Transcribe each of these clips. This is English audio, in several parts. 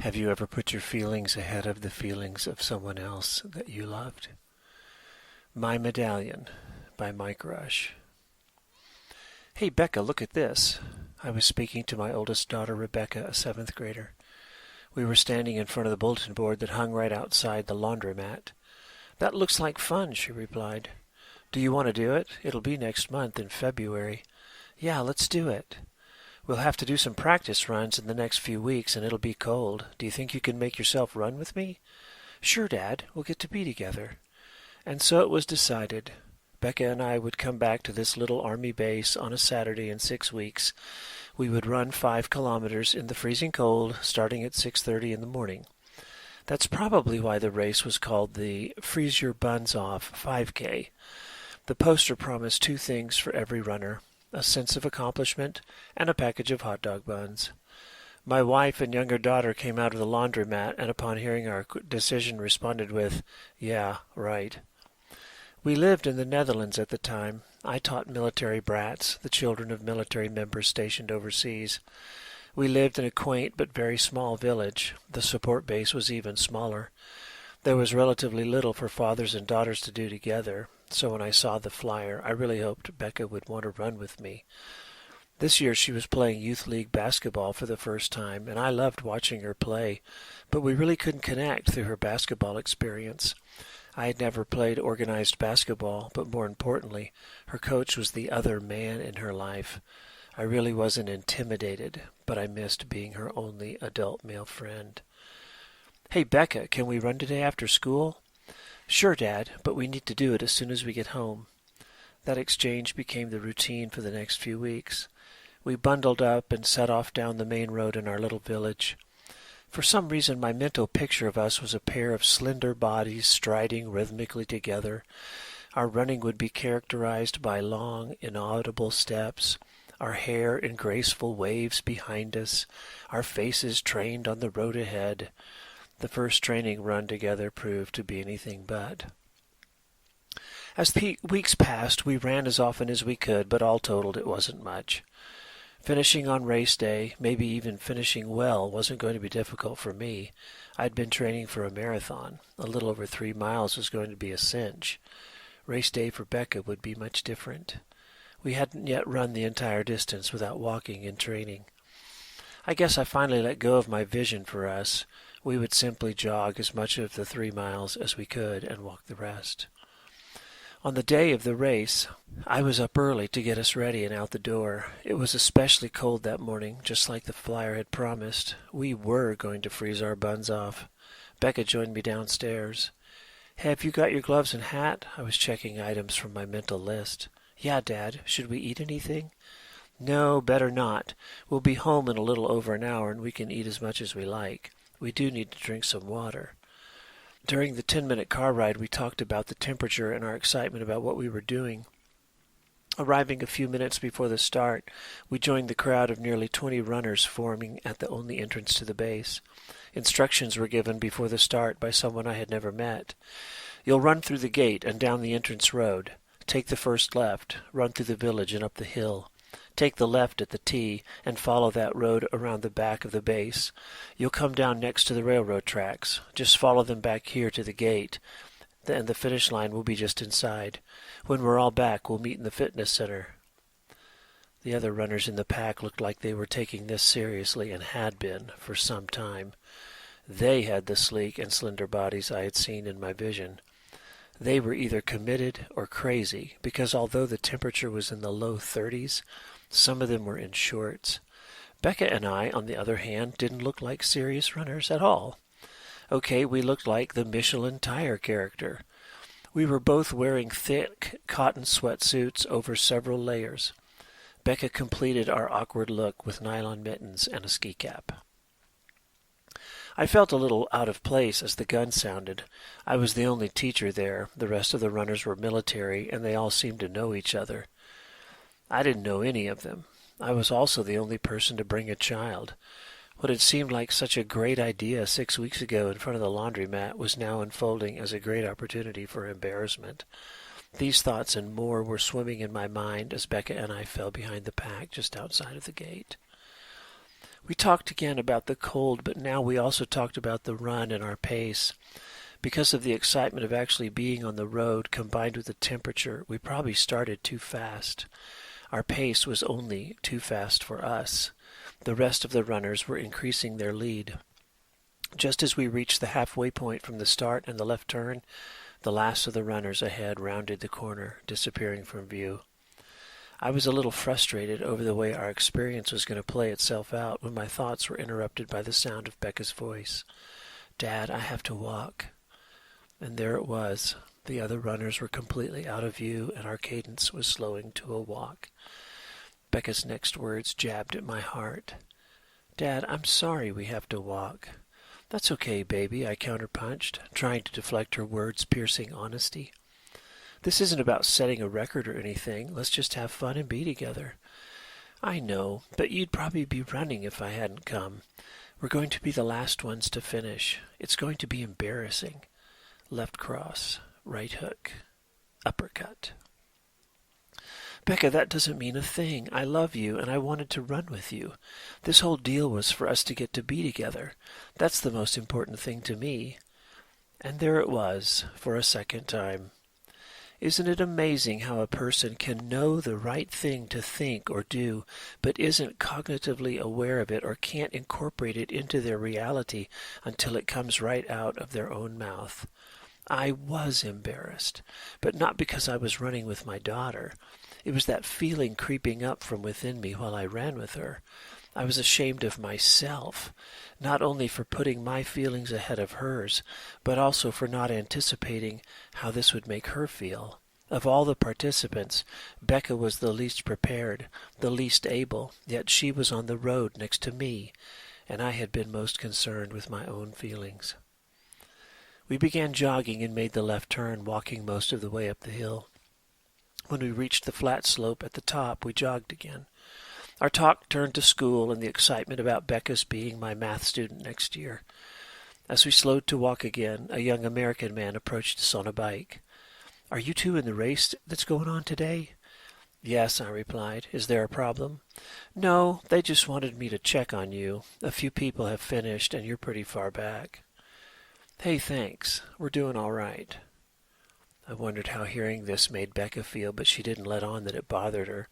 Have you ever put your feelings ahead of the feelings of someone else that you loved? My Medallion by Mike Rush. Hey, Becca, look at this. I was speaking to my oldest daughter, Rebecca, a seventh grader. We were standing in front of the bulletin board that hung right outside the laundromat. That looks like fun, she replied. Do you want to do it? It'll be next month in February. Yeah, let's do it. We'll have to do some practice runs in the next few weeks, and it'll be cold. Do you think you can make yourself run with me? Sure, Dad. We'll get to be together. And so it was decided. Becca and I would come back to this little army base on a Saturday in 6 weeks. We would run 5 kilometers in the freezing cold, starting at 6:30 in the morning. That's probably why the race was called the Freeze Your Buns Off 5K. The poster promised 2 things for every runner: a sense of accomplishment, and a package of hot dog buns. My wife and younger daughter came out of the laundromat and upon hearing our decision responded with, "Yeah, right." We lived in the Netherlands at the time. I taught military brats, the children of military members stationed overseas. We lived in a quaint but very small village. The support base was even smaller. There was relatively little for fathers and daughters to do together, so when I saw the flyer, I really hoped Becca would want to run with me. This year she was playing youth league basketball for the first time, and I loved watching her play, but we really couldn't connect through her basketball experience. I had never played organized basketball, but more importantly, her coach was the other man in her life. I really wasn't intimidated, but I missed being her only adult male friend. Hey, Becca, can we run today after school? Sure, Dad, but we need to do it as soon as we get home. That exchange became the routine for the next few weeks. We bundled up and set off down the main road in our little village. For some reason, my mental picture of us was a pair of slender bodies striding rhythmically together. Our running would be characterized by long, inaudible steps, our hair in graceful waves behind us, our faces trained on the road ahead. The first training run together proved to be anything but. As the weeks passed, we ran as often as we could, but all totaled it wasn't much. Finishing on race day, maybe even finishing well, wasn't going to be difficult for me. I'd been training for a marathon. A little over 3 miles was going to be a cinch. Race day for Becca would be much different. We hadn't yet run the entire distance without walking in training. I guess I finally let go of my vision for us. We would simply jog as much of the 3 miles as we could and walk the rest. On the day of the race, I was up early to get us ready and out the door. It was especially cold that morning, just like the flyer had promised. We were going to freeze our buns off. Becca joined me downstairs. Have you got your gloves and hat? I was checking items from my mental list. Yeah, Dad. Should we eat anything? No, better not. We'll be home in a little over an hour and we can eat as much as we like. We do need to drink some water. During the 10-minute car ride, we talked about the temperature and our excitement about what we were doing. Arriving a few minutes before the start, we joined the crowd of nearly 20 runners forming at the only entrance to the base. Instructions were given before the start by someone I had never met. You'll run through the gate and down the entrance road. Take the first left, run through the village and up the hill. Take the left at the T and follow that road around the back of the base. You'll come down next to the railroad tracks. Just follow them back here to the gate, and the finish line will be just inside. When we're all back, we'll meet in the fitness center. The other runners in the pack looked like they were taking this seriously and had been for some time. They had the sleek and slender bodies I had seen in my vision. They were either committed or crazy, because although the temperature was in the low 30s, some of them were in shorts. Becca and I, on the other hand, didn't look like serious runners at all. Okay, we looked like the Michelin tire character. We were both wearing thick cotton sweatsuits over several layers. Becca completed our awkward look with nylon mittens and a ski cap. I felt a little out of place as the gun sounded. I was the only teacher there. The rest of the runners were military, and they all seemed to know each other. I didn't know any of them. I was also the only person to bring a child. What had seemed like such a great idea 6 weeks ago in front of the laundromat was now unfolding as a great opportunity for embarrassment. These thoughts and more were swimming in my mind as Becca and I fell behind the pack just outside of the gate. We talked again about the cold, but now we also talked about the run and our pace. Because of the excitement of actually being on the road combined with the temperature, we probably started too fast. Our pace was only too fast for us. The rest of the runners were increasing their lead. Just as we reached the halfway point from the start and the left turn, the last of the runners ahead rounded the corner, disappearing from view. I was a little frustrated over the way our experience was going to play itself out when my thoughts were interrupted by the sound of Becca's voice. "Dad, I have to walk." And there it was. The other runners were completely out of view, and our cadence was slowing to a walk. Becca's next words jabbed at my heart. "Dad, I'm sorry we have to walk." "That's okay, baby," I counterpunched, trying to deflect her words' piercing honesty. "This isn't about setting a record or anything. Let's just have fun and be together." "I know, but you'd probably be running if I hadn't come. We're going to be the last ones to finish. It's going to be embarrassing." Left cross, right hook, uppercut. "Becca, that doesn't mean a thing. I love you, and I wanted to run with you. This whole deal was for us to get to be together. That's the most important thing to me." And there it was, for a second time. Isn't it amazing how a person can know the right thing to think or do, but isn't cognitively aware of it or can't incorporate it into their reality until it comes right out of their own mouth? I was embarrassed, but not because I was running with my daughter. It was that feeling creeping up from within me while I ran with her. I was ashamed of myself, not only for putting my feelings ahead of hers, but also for not anticipating how this would make her feel. Of all the participants, Becca was the least prepared, the least able, yet she was on the road next to me, and I had been most concerned with my own feelings. We began jogging and made the left turn, walking most of the way up the hill. When we reached the flat slope at the top, we jogged again. Our talk turned to school and the excitement about Becca's being my math student next year. As we slowed to walk again, a young American man approached us on a bike. "Are you two in the race that's going on today?" "Yes," I replied. "Is there a problem?" "No, they just wanted me to check on you. A few people have finished, and you're pretty far back." "Hey, thanks. We're doing all right." I wondered how hearing this made Becca feel, but she didn't let on that it bothered her.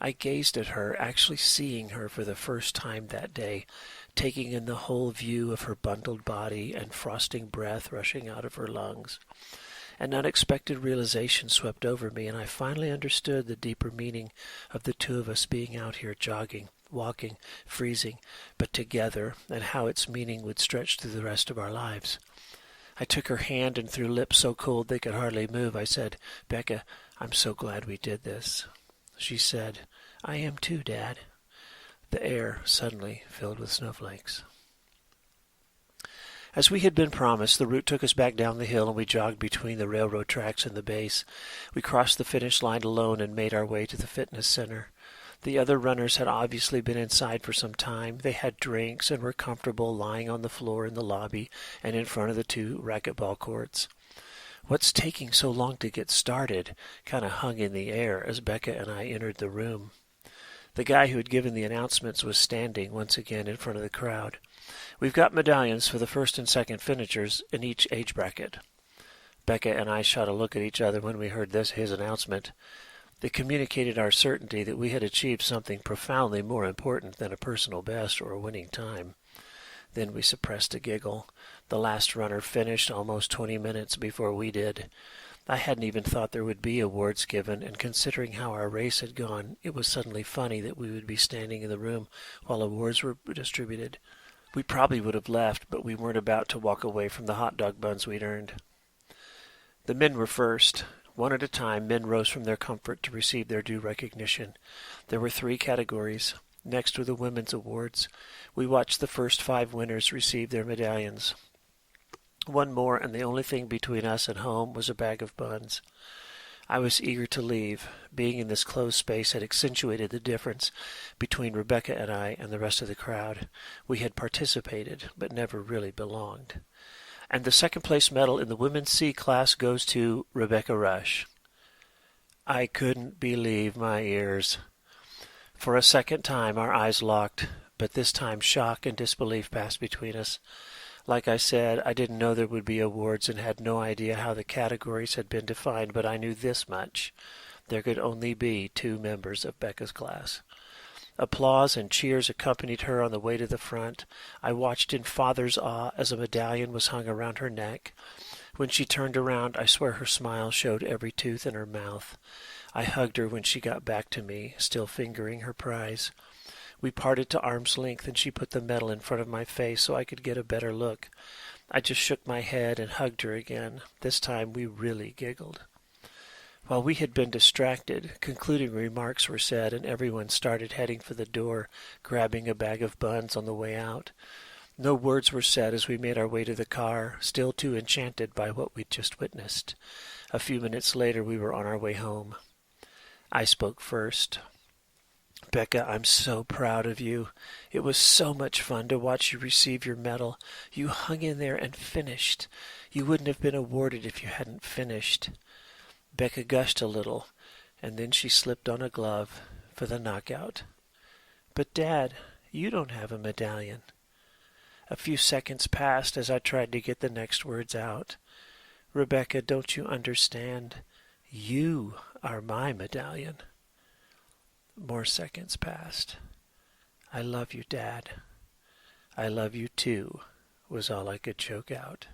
I gazed at her, actually seeing her for the first time that day, taking in the whole view of her bundled body and frosting breath rushing out of her lungs. An unexpected realization swept over me, and I finally understood the deeper meaning of the two of us being out here jogging, walking, freezing, but together, and how its meaning would stretch through the rest of our lives. I took her hand, and through lips so cold they could hardly move, I said, "Becca, I'm so glad we did this." She said, "I am too, Dad." The air suddenly filled with snowflakes. As we had been promised, the route took us back down the hill, and we jogged between the railroad tracks and the base. We crossed the finish line alone and made our way to the fitness center. The other runners had obviously been inside for some time. They had drinks and were comfortable lying on the floor in the lobby and in front of the two racquetball courts. "What's taking so long to get started?" kind of hung in the air as Becca and I entered the room. The guy who had given the announcements was standing once again in front of the crowd. "We've got medallions for the first and second finishers in each age bracket." Becca and I shot a look at each other when we heard his announcement. It communicated our certainty that we had achieved something profoundly more important than a personal best or a winning time. Then we suppressed a giggle. The last runner finished almost 20 minutes before we did. I hadn't even thought there would be awards given, and considering how our race had gone, it was suddenly funny that we would be standing in the room while awards were distributed. We probably would have left, but we weren't about to walk away from the hot dog buns we'd earned. The men were first. One at a time, men rose from their comfort to receive their due recognition. There were 3 categories. Next were the women's awards. We watched the first 5 winners receive their medallions. One more, and the only thing between us and home was a bag of buns. I was eager to leave. Being in this closed space had accentuated the difference between Rebecca and I and the rest of the crowd. We had participated, but never really belonged. And the second-place medal in the Women's C class goes to Rebecca Rush. I couldn't believe my ears. For a second time, our eyes locked. But this time shock and disbelief passed between us. Like I said, I didn't know there would be awards and had no idea how the categories had been defined, but I knew this much. There could only be 2 members of Becca's class. Applause and cheers accompanied her on the way to the front. I watched in father's awe as a medallion was hung around her neck. When she turned around, I swear her smile showed every tooth in her mouth. I hugged her when she got back to me, still fingering her prize. We parted to arm's length, and she put the medal in front of my face so I could get a better look. I just shook my head and hugged her again. This time we really giggled. While we had been distracted, concluding remarks were said, and everyone started heading for the door, grabbing a bag of buns on the way out. No words were said as we made our way to the car, still too enchanted by what we'd just witnessed. A few minutes later we were on our way home. I spoke first. Becca, I'm so proud of you. It was so much fun to watch you receive your medal. You hung in there and finished. You wouldn't have been awarded if you hadn't finished. Becca gushed a little, and then she slipped on a glove for the knockout. But, Dad, you don't have a medallion. A few seconds passed as I tried to get the next words out. Rebecca, don't you understand? You are my medallion. More seconds passed. I love you, Dad. I love you too, was all I could choke out.